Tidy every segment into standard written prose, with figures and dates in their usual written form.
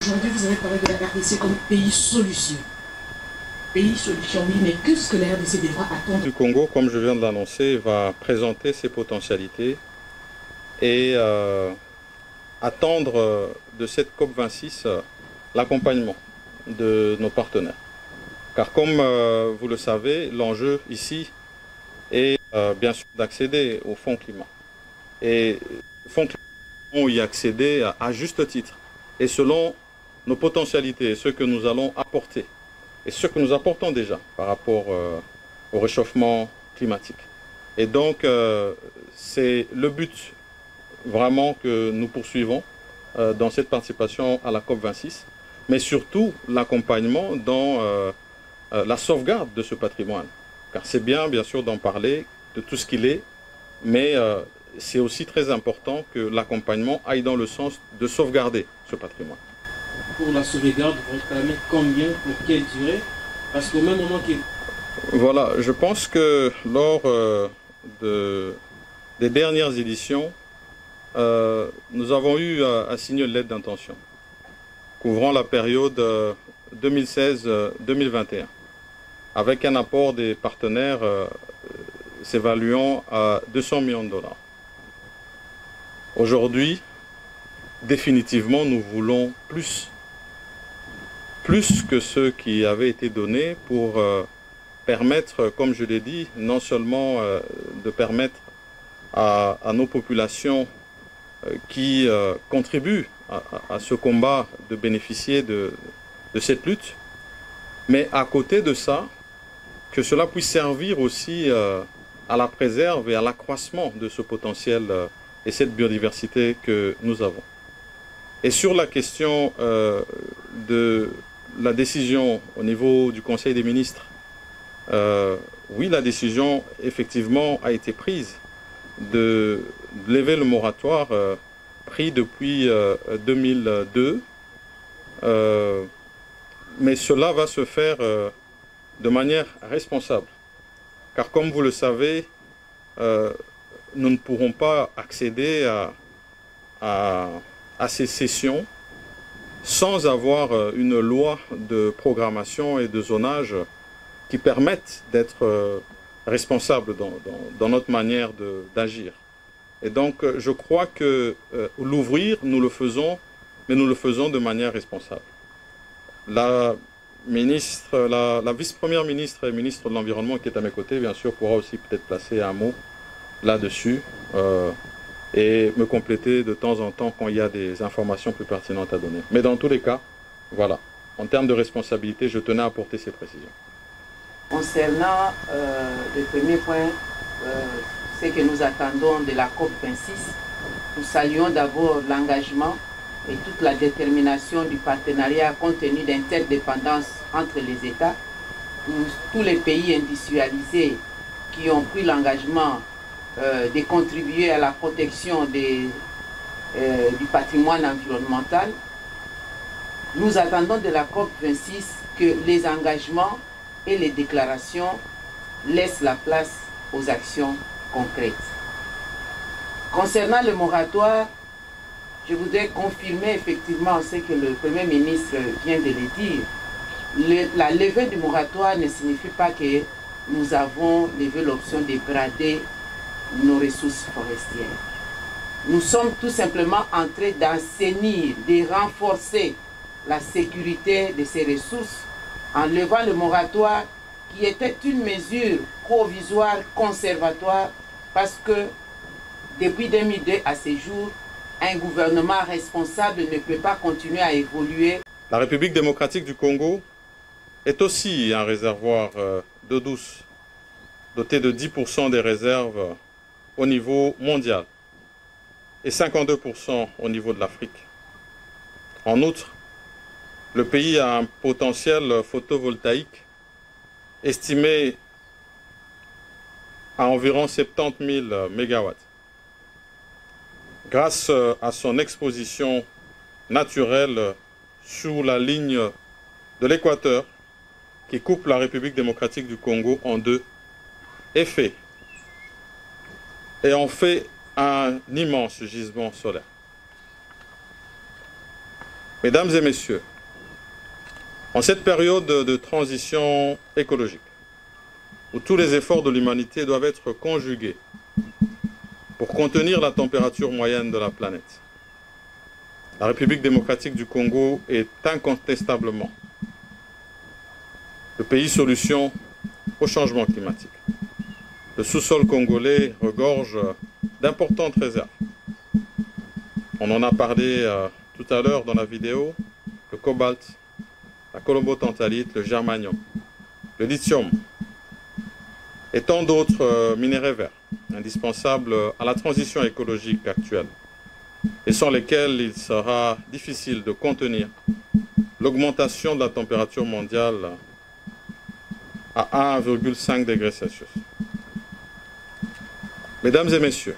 Aujourd'hui, vous avez parlé de la RDC comme pays solution. Pays solution, oui, mais qu'est-ce que la RDC devra attendre? Le Congo, comme je viens de l'annoncer, va présenter ses potentialités et attendre de cette COP26 l'accompagnement de nos partenaires. Car comme vous le savez, l'enjeu ici est bien sûr d'accéder au fonds climat. Et le fonds climat, on y accéder à juste titre. Et selon nos potentialités, ce que nous allons apporter, et ce que nous apportons déjà par rapport au réchauffement climatique. Et donc, c'est le but vraiment que nous poursuivons dans cette participation à la COP26, mais surtout l'accompagnement dans la sauvegarde de ce patrimoine. Car c'est bien sûr d'en parler, de tout ce qu'il est, mais c'est aussi très important que l'accompagnement aille dans le sens de sauvegarder ce patrimoine. Pour la sauvegarde, vous réclamez combien, pour quelle durée? Parce qu'au même moment que... Voilà, je pense que lors des dernières éditions, nous avons eu à signer une lettre d'intention couvrant la période 2016-2021 avec un apport des partenaires s'évaluant à 200 millions de dollars. Aujourd'hui, définitivement, nous voulons plus que ceux qui avaient été donnés pour permettre, comme je l'ai dit, non seulement de permettre à nos populations qui contribuent à ce combat de bénéficier de cette lutte, mais à côté de ça, que cela puisse servir aussi à la préserve et à l'accroissement de ce potentiel et cette biodiversité que nous avons. Et sur la question de la décision au niveau du Conseil des ministres, oui, la décision effectivement a été prise de lever le moratoire pris depuis 2002, mais cela va se faire de manière responsable. Car comme vous le savez, nous ne pourrons pas accéder à ces sessions sans avoir une loi de programmation et de zonage qui permettent d'être responsables dans notre manière d'agir. Et donc je crois que l'ouvrir, nous le faisons, mais nous le faisons de manière responsable. La vice-première ministre et ministre de l'Environnement qui est à mes côtés, bien sûr, pourra aussi peut-être placer un mot là-dessus et me compléter de temps en temps quand il y a des informations plus pertinentes à donner. Mais dans tous les cas, voilà, en termes de responsabilité, je tenais à apporter ces précisions. Concernant le premier point, c'est que nous attendons de la COP26, nous saluons d'abord l'engagement et toute la détermination du partenariat compte tenu d'interdépendance entre les États, tous les pays industrialisés qui ont pris l'engagement de contribuer à la protection du patrimoine environnemental. Nous attendons de la COP26 que les engagements et les déclarations laissent la place aux actions concrètes. Concernant le moratoire, je voudrais confirmer effectivement ce que le Premier ministre vient de le dire. La levée du moratoire ne signifie pas que nous avons levé l'option de brader nos ressources forestières. Nous sommes tout simplement en train d'assainir, de renforcer la sécurité de ces ressources en levant le moratoire qui était une mesure provisoire, conservatoire, parce que depuis 2002 à ce jour, un gouvernement responsable ne peut pas continuer à évoluer. La République démocratique du Congo est aussi un réservoir d'eau douce, doté de 10% des réserves au niveau mondial et 52% au niveau de l'Afrique. En outre, le pays a un potentiel photovoltaïque estimé à environ 70 000 MW. Grâce à son exposition naturelle sous la ligne de l'équateur qui coupe la République démocratique du Congo en deux, est fait. Et on fait un immense gisement solaire. Mesdames et messieurs, en cette période de transition écologique, où tous les efforts de l'humanité doivent être conjugués pour contenir la température moyenne de la planète, la République démocratique du Congo est incontestablement le pays solution au changement climatique. Le sous-sol congolais regorge d'importantes réserves. On en a parlé tout à l'heure dans la vidéo, le cobalt, la colombo-tantalite, le germanium, le lithium et tant d'autres minéraux verts indispensables à la transition écologique actuelle et sans lesquels il sera difficile de contenir l'augmentation de la température mondiale à 1,5 degré Celsius. Mesdames et messieurs,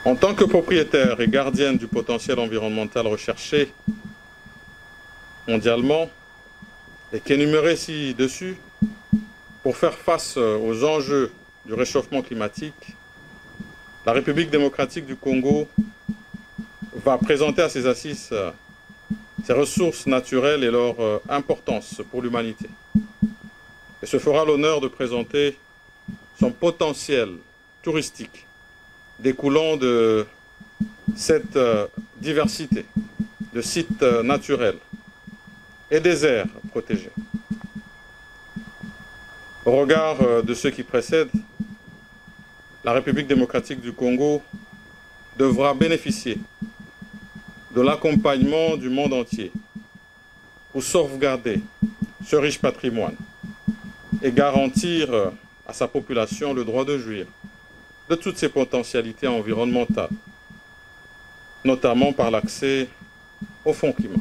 en tant que propriétaire et gardienne du potentiel environnemental recherché mondialement et qui est énuméré ci-dessus, pour faire face aux enjeux du réchauffement climatique, la République démocratique du Congo va présenter à ses assises ses ressources naturelles et leur importance pour l'humanité. Et se fera l'honneur de présenter son potentiel touristique découlant de cette diversité de sites naturels et des aires protégées. Au regard de ce qui précède, la République démocratique du Congo devra bénéficier de l'accompagnement du monde entier pour sauvegarder ce riche patrimoine et garantir à sa population le droit de jouir de toutes ses potentialités environnementales, notamment par l'accès au fonds climat.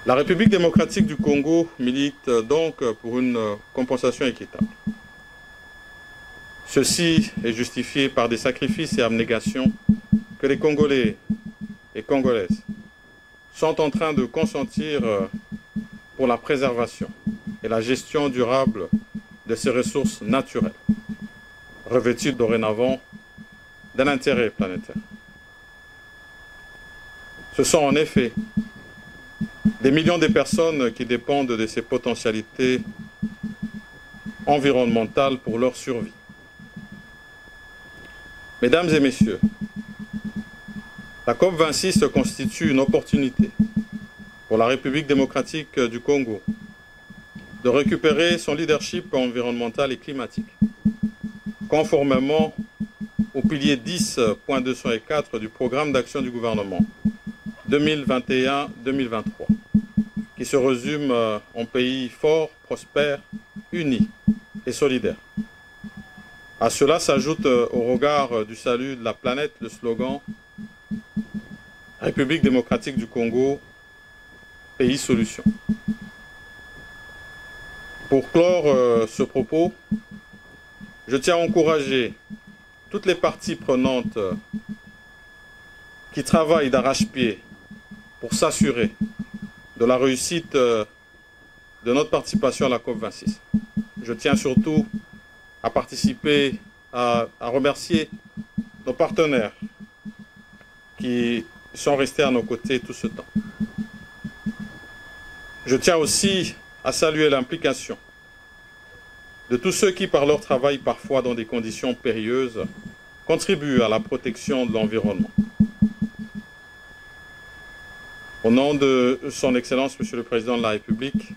La République démocratique du Congo milite donc pour une compensation équitable. Ceci est justifié par des sacrifices et abnégations que les Congolais et Congolaises sont en train de consentir pour la préservation et la gestion durable de ces ressources naturelles, revêtues dorénavant d'un intérêt planétaire. Ce sont en effet des millions de personnes qui dépendent de ces potentialités environnementales pour leur survie. Mesdames et messieurs, la COP26 constitue une opportunité pour la République démocratique du Congo de récupérer son leadership environnemental et climatique, conformément au pilier 10.204 du programme d'action du gouvernement 2021-2023, qui se résume en pays fort, prospère, uni et solidaire. À cela s'ajoute, au regard du salut de la planète, le slogan « République démocratique du Congo, pays solution ». Pour clore ce propos, je tiens à encourager toutes les parties prenantes qui travaillent d'arrache-pied pour s'assurer de la réussite de notre participation à la COP26. Je tiens surtout à participer, à remercier nos partenaires qui sont restés à nos côtés tout ce temps. Je tiens aussi à saluer l'implication de tous ceux qui, par leur travail, parfois dans des conditions périlleuses, contribuent à la protection de l'environnement. Au nom de son Excellence, Monsieur le Président de la République,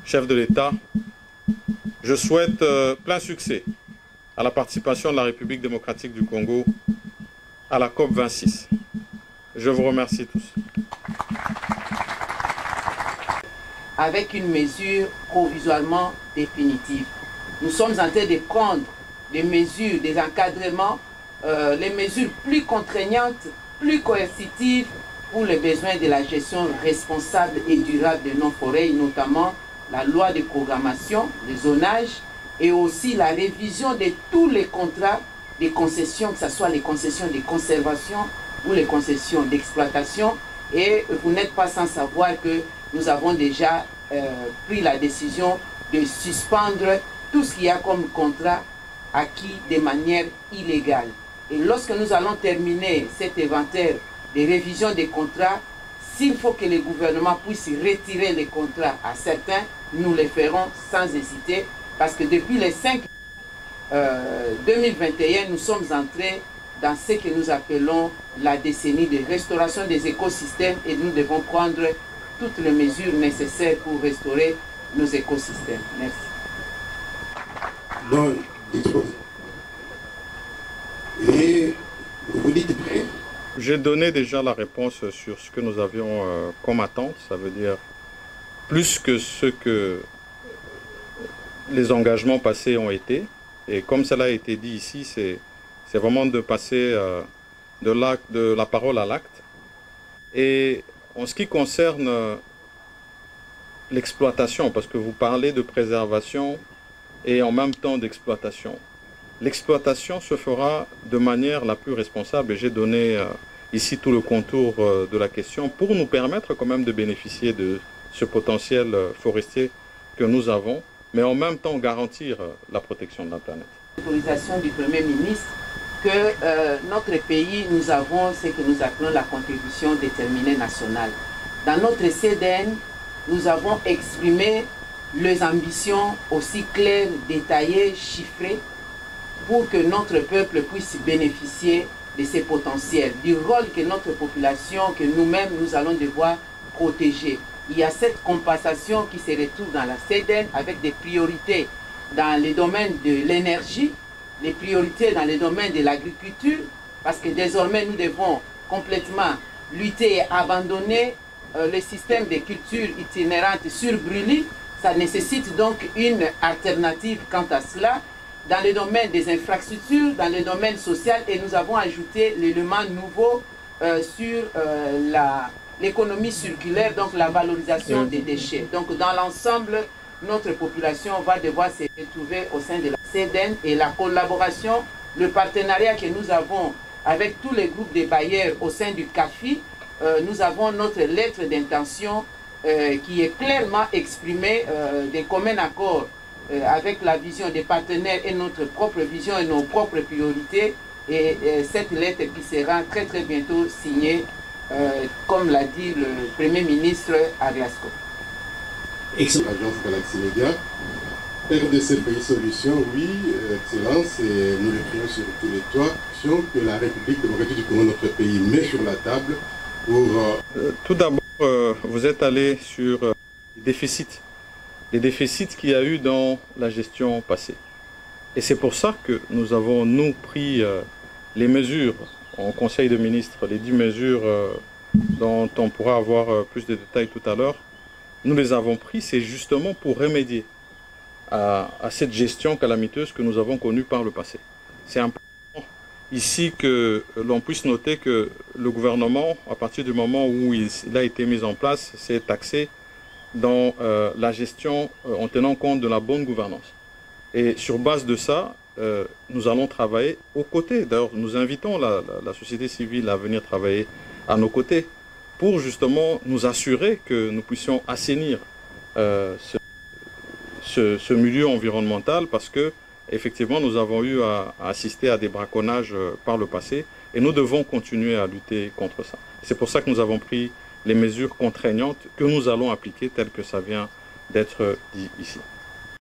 chef de l'État, je souhaite plein succès à la participation de la République démocratique du Congo à la COP26. Je vous remercie tous. Avec une mesure provisoirement définitive. Nous sommes en train de prendre des mesures, des encadrements, les mesures plus contraignantes, plus coercitives pour les besoins de la gestion responsable et durable de nos forêts, notamment la loi de programmation, le zonage et aussi la révision de tous les contrats de concessions, que ce soit les concessions de conservation ou les concessions d'exploitation. Et vous n'êtes pas sans savoir que nous avons déjà pris la décision de suspendre tout ce qu'il y a comme contrat acquis de manière illégale. Et lorsque nous allons terminer cet inventaire des révisions des contrats, s'il faut que le gouvernement puisse retirer les contrats à certains, nous les ferons sans hésiter, parce que depuis les 5 2021, nous sommes entrés dans ce que nous appelons la décennie de restauration des écosystèmes et nous devons prendre toutes les mesures nécessaires pour restaurer nos écosystèmes. Merci. Donc, et vous dites prêt. J'ai donné déjà la réponse sur ce que nous avions comme attente, ça veut dire plus que ce que les engagements passés ont été. Et comme cela a été dit ici, c'est vraiment de passer de la parole à l'acte. Et en ce qui concerne l'exploitation, parce que vous parlez de préservation et en même temps d'exploitation, l'exploitation se fera de manière la plus responsable. Et j'ai donné ici tout le contour de la question pour nous permettre quand même de bénéficier de ce potentiel forestier que nous avons, mais en même temps garantir la protection de la planète. L'autorisation du Premier ministre que notre pays, nous avons ce que nous appelons la contribution déterminée nationale. Dans notre CDN, nous avons exprimé les ambitions aussi claires, détaillées, chiffrées, pour que notre peuple puisse bénéficier de ces potentiels, du rôle que notre population, que nous-mêmes, nous allons devoir protéger. Il y a cette compensation qui se retrouve dans la CDN avec des priorités dans les domaines de l'énergie, les priorités dans les domaines de l'agriculture, parce que désormais nous devons complètement lutter et abandonner le système de culture itinérante sur brûlis. Ça nécessite donc une alternative quant à cela. Dans le domaine des infrastructures, dans le domaine social, et nous avons ajouté l'élément nouveau sur l'économie circulaire, donc la valorisation des déchets. Donc dans l'ensemble, notre population va devoir se retrouver au sein de la CDN et la collaboration, le partenariat que nous avons avec tous les groupes de bailleurs au sein du CAFI, nous avons notre lettre d'intention qui est clairement exprimée des communs accords avec la vision des partenaires et notre propre vision et nos propres priorités. Et cette lettre qui sera très très bientôt signée, comme l'a dit le Premier ministre à Glasgow. L'agence Galaxy Media, RDC Pays Solutions, oui, Excellence, et nous l'écrivons sur tous les toits, que la République démocratique du Congo, notre pays, met sur la table pour... Tout d'abord, vous êtes allé sur les déficits qu'il y a eu dans la gestion passée. Et c'est pour ça que nous avons, nous, pris les mesures en Conseil de ministres, les 10 mesures dont on pourra avoir plus de détails tout à l'heure. Nous les avons pris, c'est justement pour remédier à cette gestion calamiteuse que nous avons connue par le passé. C'est important ici que l'on puisse noter que le gouvernement, à partir du moment où il a été mis en place, s'est axé dans la gestion en tenant compte de la bonne gouvernance. Et sur base de ça, nous allons travailler aux côtés. D'ailleurs, nous invitons la société civile à venir travailler à nos côtés pour justement nous assurer que nous puissions assainir ce milieu environnemental, parce que effectivement nous avons eu à assister à des braconnages par le passé et nous devons continuer à lutter contre ça. C'est pour ça que nous avons pris les mesures contraignantes que nous allons appliquer telles que ça vient d'être dit ici.